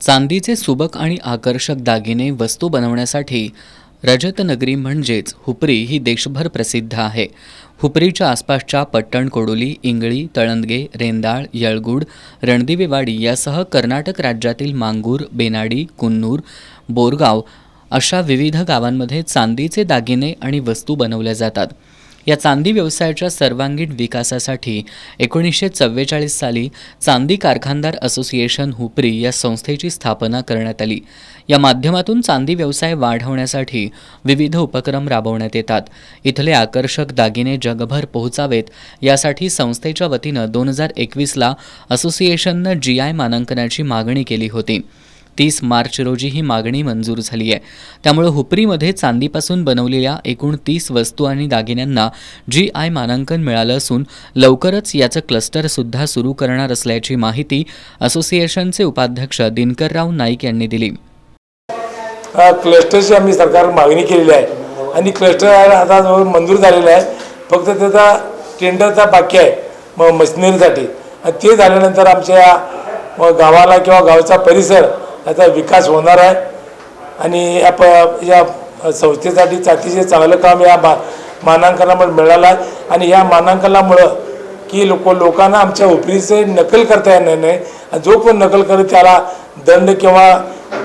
चांदीचे सुबक आणि आकर्षक दागिने वस्तू बनवण्यासाठी रजतनगरी म्हणजेच हुपरी ही देशभर प्रसिद्ध आहे. हुपरीच्या आसपासच्या पट्टण कोडोली, इंगळी, तळंदगे, रेंदाळ, येळगुड, रणदिवेवाडी यासह कर्नाटक राज्यातील मांगूर, बेनाडी, कुन्नूर, बोरगाव अशा विविध गावांमध्ये चांदीचे दागिने आणि वस्तू बनवल्या जातात. या चांदी व्यवसायाच्या सर्वांगीण विकासासाठी 1944 साली चांदी कारखानदार असोसिएशन हुपरी या संस्थेची स्थापना करण्यात आली. या माध्यमातून चांदी व्यवसाय वाढवण्यासाठी विविध उपक्रम राबवण्यात येतात. इथले आकर्षक दागिने जगभर पोहोचावेत यासाठी संस्थेच्या वतीनं 2021ला असोसिएशननं GI मानांकनाची मागणी केली होती. 30 मार्च रोजी ही मागणी मंजूर झाली आहे. त्यामुळे हुपरीमध्ये चांदीपासून बनवलेल्या एकूण 30 वस्तू आणि दागिन्यांना GI मानांकन मिळालं असून लवकरच याचं क्लस्टरसुद्धा सुरू करणार असल्याची माहिती असोसिएशनचे उपाध्यक्ष दिनकरराव नाईक यांनी दिली. क्लस्टरची आम्ही सरकार मागणी केलेली आहे आणि क्लस्टर आता मंजूर झालेला आहे. फक्त त्याचा टेंडरचा बाकी आहे मशिनरीसाठी. ते झाल्यानंतर आमच्या गावाला किंवा गावचा परिसर याचा विकास होणार आहे आणि या संस्थेसाठी अतिशय चांगलं काम या मानांकनामुळे मिळालं आहे. आणि या मानांकनामुळं की लोकांना आमच्या हुपरीचे नकल करता येणार नाही. जो पण नकल करेल त्याला दंड किंवा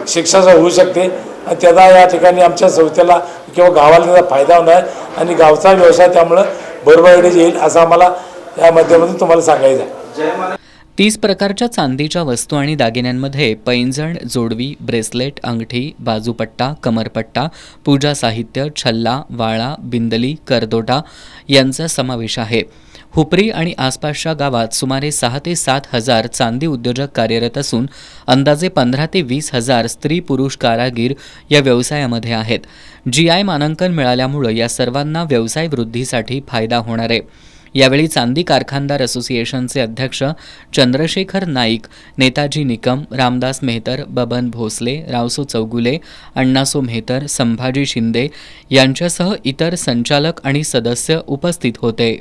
शिक्षा होऊ शकते. आणि त्याचा या ठिकाणी आमच्या संस्थेला किंवा गावाला त्याचा फायदा होणार आहे आणि गावचा व्यवसाय त्यामुळं भरभराटीस येईल असं आम्हाला या माध्यमातून तुम्हाला सांगायचं आहे. 30 प्रकारच्या चांदीच्या वस्तू आणि दागिन्यांमध्ये पैंजण, जोडवी, ब्रेसलेट, अंगठी, बाजूपट्टा, कमरपट्टा, पूजा साहित्य, छल्ला, वाळा, बिंदली, करदोटा यांचा समावेश आहे. हुपरी आणि आसपासच्या गावात सुमारे 6 ते 7 हजार चांदी उद्योजक कार्यरत असून अंदाजे 15 ते 20 हजार स्त्री पुरुष कारागीर या व्यवसायामध्ये आहेत. GI मानांकन मिळाल्यामुळे या सर्वांना व्यवसाय वृद्धीसाठी फायदा होणार आहे. यावेळी चांदी कारखानदार असोसिएशनचे अध्यक्ष चंद्रशेखर नाईक, नेताजी निकम, रामदास मेहतर, बबन भोसले, रावसो चौगुले, अण्णासो मेहतर, संभाजी शिंदे यांच्यासह इतर संचालक आणि सदस्य उपस्थित होते.